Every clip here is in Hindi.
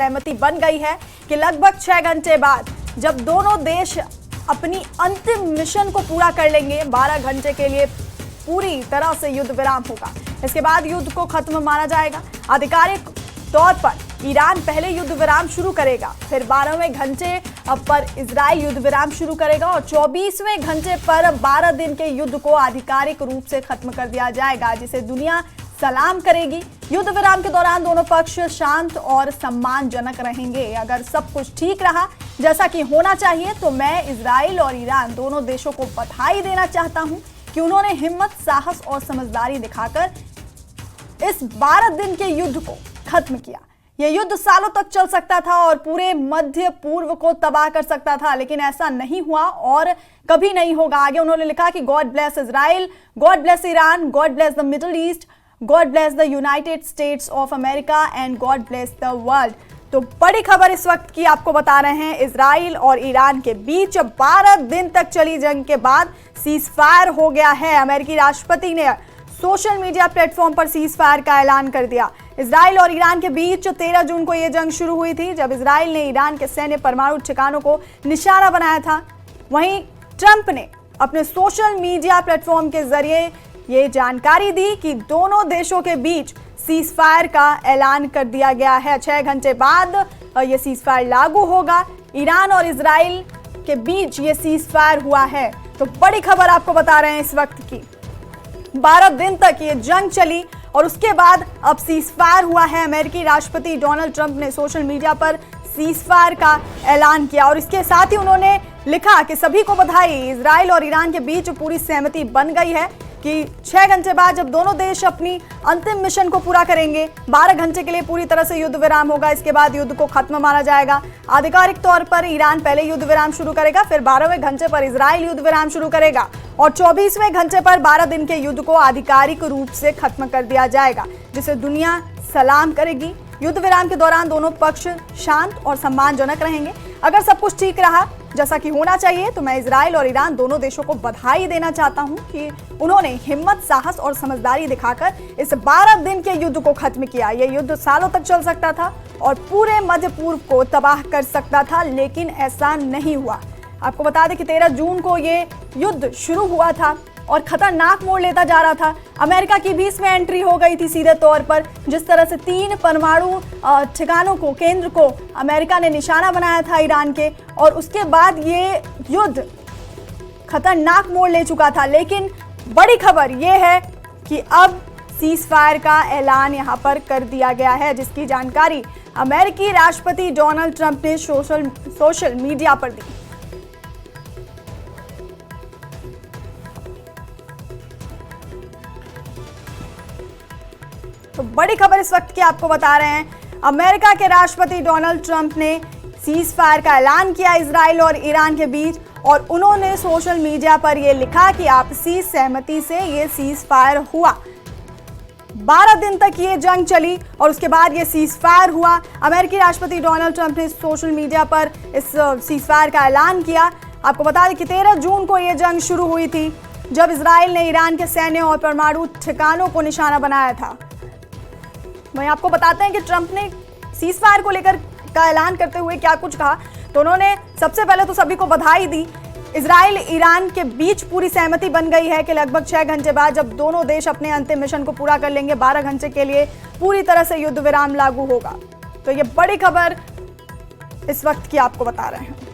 सहमति बन गई है कि लगभग 6 घंटे बाद जब दोनों देश अपनी अंतिम मिशन को पूरा कर लेंगे, 12 घंटे के लिए पूरी तरह से युद्ध विराम होगा। इसके बाद युद्ध को खत्म माना जाएगा। आधिकारिक तौर पर ईरान पहले युद्ध विराम शुरू करेगा, फिर 12वें घंटे पर इजराइल युद्ध विराम शुरू करेगा और 24वें घंटे पर 12 दिन के युद्ध को आधिकारिक रूप से खत्म कर दिया जाएगा, जिसे दुनिया सलाम करेगी। युद्ध विराम के दौरान दोनों पक्ष शांत और सम्मानजनक रहेंगे। अगर सब कुछ ठीक रहा जैसा कि होना चाहिए तो मैं इजराइल और ईरान दोनों देशों को बधाई देना चाहता हूं कि उन्होंने हिम्मत, साहस और समझदारी दिखाकर इस 12 दिन के युद्ध को खत्म किया। यह युद्ध सालों तक चल सकता था और पूरे मध्य पूर्व को तबाह कर सकता था, लेकिन ऐसा नहीं हुआ और कभी नहीं होगा। आगे उन्होंने लिखा कि God bless Israel, God bless Iran, God bless the middle east, God bless the United states of America and God bless the world. तो बड़ी खबर इस वक्त की आपको बता रहे हैं, इजराइल और ईरान के बीच 12 दिन तक चली जंग के बाद सीज फायर हो गया है। अमेरिकी राष्ट्रपति ने सोशल मीडिया प्लेटफॉर्म पर सीज फायर का ऐलान कर दिया। इजराइल और ईरान के बीच 13 जून को यह जंग शुरू हुई थी, जब इजराइल ने ईरान के सैन्य परमाणु ठिकानों को निशाना बनाया था। वहीं ट्रंप ने अपने सोशल मीडिया प्लेटफॉर्म के जरिए ये जानकारी दी कि दोनों देशों के बीच सीज फायर का ऐलान कर दिया गया है। 6 घंटे बाद यह सीज फायर लागू होगा। ईरान और इजराइल के बीच ये सीज फायर हुआ है। तो बड़ी खबर आपको बता रहे हैं इस वक्त की, 12 दिन तक ये जंग चली और उसके बाद अब सीज फायर हुआ है। अमेरिकी राष्ट्रपति डोनाल्ड ट्रंप ने सोशल मीडिया पर सीज फायर का ऐलान किया और इसके साथ ही उन्होंने लिखा कि सभी को बधाई, इजराइल और ईरान के बीच पूरी सहमति बन गई है कि 6 घंटे बाद जब दोनों देश अपनी अंतिम मिशन को पूरा करेंगे, 12 घंटे के लिए पूरी तरह से युद्ध विराम होगा। इसके बाद युद्ध को खत्म माना जाएगा। आधिकारिक तौर पर ईरान पहले युद्ध विराम शुरू करेगा, फिर 12वें घंटे पर इजराइल युद्ध विराम शुरू करेगा और 24वें घंटे पर 12 दिन के युद्ध को आधिकारिक रूप से खत्म कर दिया जाएगा, जिसे दुनिया सलाम करेगी। युद्ध विराम के दौरान दोनों पक्ष शांत और सम्मानजनक रहेंगे। अगर सब कुछ ठीक रहा जैसा कि होना चाहिए तो मैं इजराइल और ईरान दोनों देशों को बधाई देना चाहता हूं कि उन्होंने हिम्मत, साहस और समझदारी दिखाकर इस 12 दिन के युद्ध को खत्म किया। यह युद्ध सालों तक चल सकता था और पूरे मध्य पूर्व को तबाह कर सकता था, लेकिन ऐसा नहीं हुआ। आपको बता दें कि 13 जून को ये युद्ध शुरू हुआ था और खतरनाक मोड़ लेता जा रहा था। अमेरिका की भी इसमें एंट्री हो गई थी सीधे तौर पर। जिस तरह से 3 परमाणु ठिकानों को, केंद्र को अमेरिका ने निशाना बनाया था ईरान के, और उसके बाद ये युद्ध खतरनाक मोड़ ले चुका था। लेकिन बड़ी खबर ये है कि अब सीज फायर का ऐलान यहाँ पर कर दिया गया है, जिसकी जानकारी अमेरिकी राष्ट्रपति डोनाल्ड ट्रंप ने सोशल मीडिया पर दी। तो बड़ी खबर इस वक्त की आपको बता रहे हैं, अमेरिका के राष्ट्रपति डोनाल्ड ट्रंप ने सीज फायर का ऐलान किया इजराइल और ईरान के बीच, और उन्होंने सोशल मीडिया पर यह लिखा कि आपसी सहमति से ये सीज फायर हुआ। 12 दिन तक ये जंग चली और उसके बाद ये सीज फायर हुआ। अमेरिकी राष्ट्रपति डोनाल्ड ट्रंप ने सोशल मीडिया पर इस सीज फायर का ऐलान किया। आपको बता दें कि 13 जून को ये जंग शुरू हुई थी, जब इजराइल ने ईरान के सैन्य और परमाणु ठिकानों को निशाना बनाया था। वहीं आपको बताते हैं कि ट्रंप ने सीज फायर को लेकर का ऐलान करते हुए क्या कुछ कहा। तो उन्होंने सबसे पहले तो सभी को बधाई दी। इजराइल ईरान के बीच पूरी सहमति बन गई है कि लगभग 6 घंटे बाद जब दोनों देश अपने अंतिम मिशन को पूरा कर लेंगे, 12 घंटे के लिए पूरी तरह से युद्ध विराम लागू होगा। तो ये बड़ी खबर इस वक्त की आपको बता रहे हैं।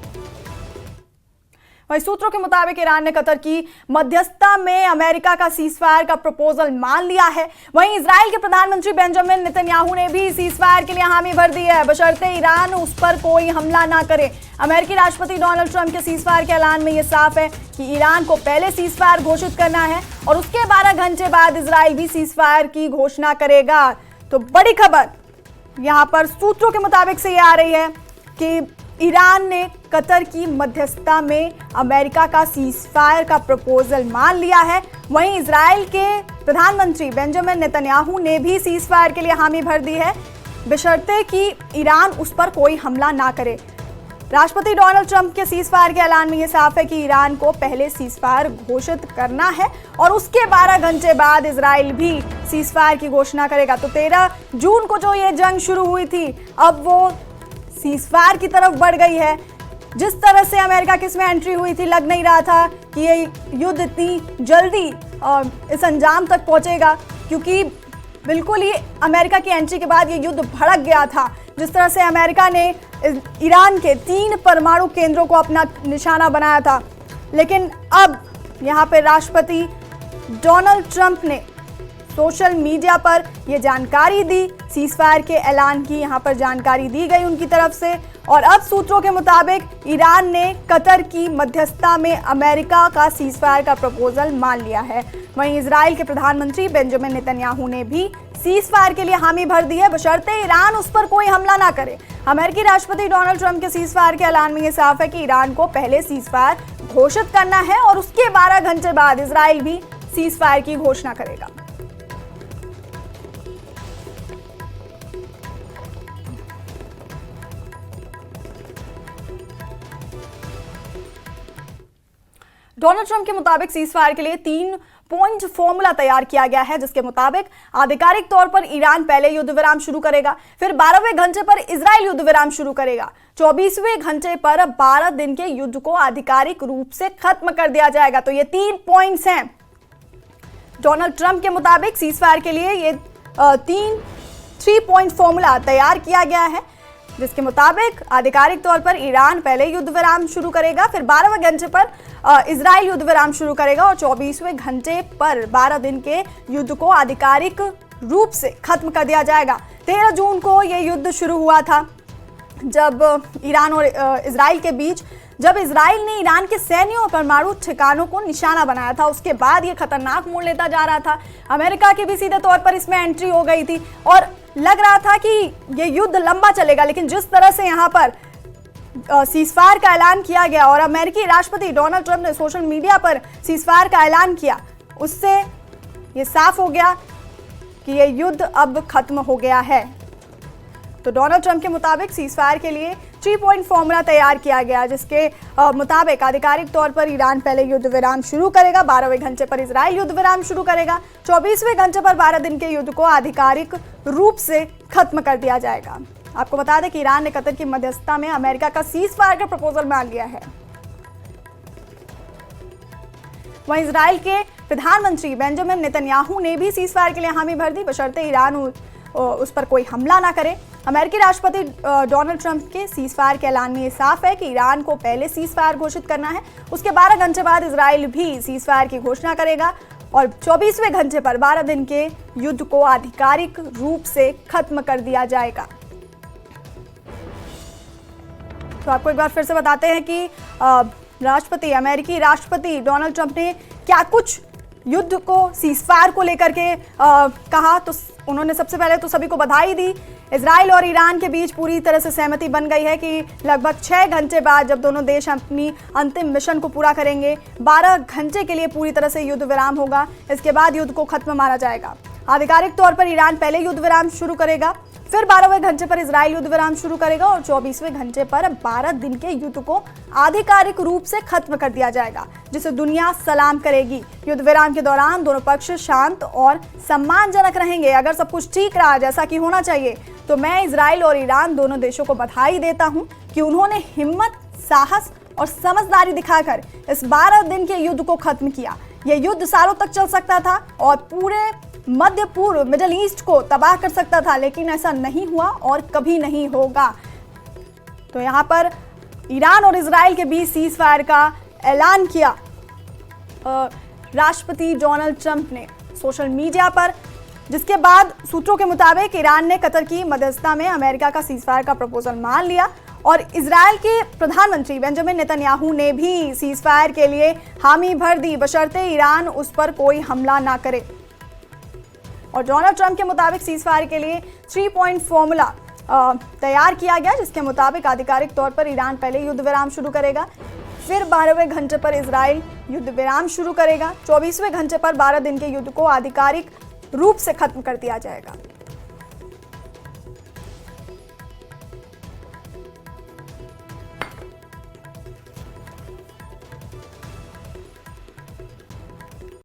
वहीं सूत्रों के मुताबिक ईरान ने कतर की मध्यस्थता में अमेरिका का सीज फायर का प्रपोजल मान लिया है। वहीं इजराइल के प्रधानमंत्री बेंजामिन नेतन्याहू ने भी सीज फायर के लिए हामी भर दी है, बशर्ते ईरान उस पर कोई हमला ना करे। अमेरिकी राष्ट्रपति डोनाल्ड ट्रंप के सीज फायर के ऐलान में यह साफ है कि ईरान को पहले सीज फायर घोषित करना है और उसके 12 घंटे बाद इजराइल भी सीज फायर की घोषणा करेगा। तो बड़ी खबर यहाँ पर सूत्रों के मुताबिक से यह आ रही है कि ईरान ने कतर की मध्यस्थता में अमेरिका का सीज फायर का प्रपोजल मान लिया है। वहीं इजराइल के प्रधानमंत्री बेंजामिन नेतन्याहू ने भी सीज फायर के लिए हामी भर दी है, बशर्ते कि ईरान उस पर कोई हमला ना करे। राष्ट्रपति डोनाल्ड ट्रंप के सीज फायर के ऐलान में यह साफ है कि ईरान को पहले सीज फायर घोषित करना है और उसके 12 घंटे बाद इजराइल भी सीज फायर की घोषणा करेगा। तो 13 जून को जो ये जंग शुरू हुई थी, अब वो सीज़फायर की तरफ बढ़ गई है। जिस तरह से अमेरिका की इसमें एंट्री हुई थी, लग नहीं रहा था कि ये युद्ध इतनी जल्दी इस अंजाम तक पहुंचेगा, क्योंकि बिल्कुल ही अमेरिका की एंट्री के बाद ये युद्ध भड़क गया था। जिस तरह से अमेरिका ने ईरान के 3 परमाणु केंद्रों को अपना निशाना बनाया था, लेकिन अब यहाँ पे राष्ट्रपति डोनाल्ड ट्रंप ने सोशल मीडिया पर यह जानकारी दी, सीज़फायर के ऐलान की यहाँ पर जानकारी दी गई उनकी तरफ से। और अब सूत्रों के मुताबिक ईरान ने कतर की मध्यस्थता में अमेरिका का सीज़फायर का प्रपोजल मान लिया है। वहीं इजराइल के प्रधानमंत्री बेंजामिन नेतन्याहू ने भी सीज़फायर के लिए हामी भर दी है, बशर्ते ईरान उस पर कोई हमला ना करे। अमेरिकी राष्ट्रपति डोनाल्ड ट्रंप के सीज़फायर के ऐलान में ये साफ है कि ईरान को पहले सीज़फायर घोषित करना है और उसके 12 घंटे बाद इजराइल भी सीज़फायर की घोषणा करेगा। डोनाल्ड ट्रंप के मुताबिक सीज़फायर के लिए 3 पॉइंट फॉर्मूला तैयार किया गया है, जिसके मुताबिक आधिकारिक तौर पर ईरान पहले युद्ध विराम शुरू करेगा, फिर 12वें घंटे पर इजराइल युद्ध विराम शुरू करेगा, 24वें घंटे पर 12 दिन के युद्ध को आधिकारिक रूप से खत्म कर दिया जाएगा। तो ये 3 पॉइंट्स हैं। डोनाल्ड ट्रंप के मुताबिक सीज़फायर के लिए ये 3 पॉइंट फॉर्मूला तैयार किया गया है, जिसके मुताबिक आधिकारिक तौर पर ईरान पहले युद्ध विराम शुरू करेगा, फिर 12वें घंटे पर इजराइल युद्ध विराम शुरू करेगा और 24वें घंटे पर 12 दिन के युद्ध को आधिकारिक रूप से खत्म कर दिया जाएगा। 13 जून को यह युद्ध शुरू हुआ था, जब ईरान और इजराइल के बीच, जब इजराइल ने ईरान के सैन्य और परमाणु ठिकानों को निशाना बनाया था। उसके बाद ये खतरनाक मोड़ लेता जा रहा था। अमेरिका की भी सीधे तौर पर इसमें एंट्री हो गई थी और लग रहा था कि ये युद्ध लंबा चलेगा, लेकिन जिस तरह से यहाँ पर सीज़फायर का ऐलान किया गया और अमेरिकी राष्ट्रपति डोनाल्ड ट्रंप ने सोशल मीडिया पर सीज़फायर का ऐलान किया, उससे ये साफ हो गया कि ये युद्ध अब खत्म हो गया है। तो डोनाल्ड ट्रंप के मुताबिक सीज़फायर के लिए 3 पॉइंट फॉर्मूला तैयार किया गया, जिसके मुताबिक आधिकारिक तौर पर ईरान पहले युद्ध विराम शुरू करेगा, 12वें घंटे पर इजराइल युद्ध विराम शुरू करेगा, 24वें घंटे पर 12 दिन के युद्ध को आधिकारिक रूप से खत्म कर दिया जाएगा। आपको बता दें कि ईरान ने कतर की मध्यस्थता में अमेरिका का सीज़फायर का प्रपोजल मान लिया है। वहीं इजराइल के प्रधानमंत्री बेंजामिन नेतन्याहू ने भी सीज़फायर के लिए हामी भर दी, बशर्ते ईरान उस पर कोई हमला ना करे। अमेरिकी राष्ट्रपति डोनाल्ड ट्रंप के सीज़फायर के ऐलान में ये साफ है कि ईरान को पहले सीज़फायर घोषित करना है, उसके 12 घंटे बाद इजराइल भी सीज़फायर की घोषणा करेगा और 24वें घंटे पर 12 दिन के युद्ध को आधिकारिक रूप से खत्म कर दिया जाएगा। तो आपको एक बार फिर से बताते हैं कि अमेरिकी राष्ट्रपति डोनाल्ड ट्रंप ने क्या कुछ युद्ध को, सीज़फायर को लेकर के कहा। तो उन्होंने सबसे पहले तो सभी को बधाई दी। इजराइल और ईरान के बीच पूरी तरह से सहमति बन गई है कि लगभग 6 घंटे बाद जब दोनों देश अपनी अंतिम मिशन को पूरा करेंगे, 12 घंटे के लिए पूरी तरह से युद्ध विराम होगा। इसके बाद युद्ध को खत्म माना जाएगा। आधिकारिक तौर पर ईरान पहले युद्ध विराम शुरू करेगा, फिर 12वें घंटे पर इजराइल युद्ध विराम शुरू करेगा और 24वें घंटे पर 12 दिन के युद्ध को आधिकारिक रूप से खत्म कर दिया जाएगा, जिसे दुनिया सलाम करेगी। युद्ध विराम के दौरान दोनों पक्ष शांत और सम्मानजनक रहेंगे। अगर सब कुछ ठीक रहा जैसा कि होना चाहिए, तो मैं इजराइल और ईरान दोनों देशों को बधाई देता हूं कि उन्होंने हिम्मत, साहस और समझदारी दिखाकर इस 12 दिन के युद्ध को खत्म किया। यह युद्ध सालों तक चल सकता था और पूरे मध्य पूर्व, मिडिल ईस्ट को तबाह कर सकता था, लेकिन ऐसा नहीं हुआ और कभी नहीं होगा। तो यहाँ पर ईरान और इजराइल के बीच सीज़फायर का ऐलान किया राष्ट्रपति डोनाल्ड ट्रंप ने सोशल मीडिया पर, जिसके बाद सूत्रों के मुताबिक ईरान ने कतर की मध्यस्थता में अमेरिका का सीज़फायर का प्रपोजल मान लिया और इजराइल के प्रधानमंत्री बेंजामिन नेतन्याहू ने भी सीज़फायर के लिए हामी भर दी, बशर्ते ईरान उस पर कोई हमला ना करे। और डोनाल्ड ट्रंप के मुताबिक सीज़फायर के लिए 3 पॉइंट फॉर्मूला तैयार किया गया, जिसके मुताबिक आधिकारिक तौर पर ईरान पहले युद्ध विराम शुरू करेगा, फिर 12वें घंटे पर इजराइल युद्ध विराम शुरू करेगा, 24वें घंटे पर 12 दिन के युद्ध को आधिकारिक रूप से खत्म कर दिया जाएगा।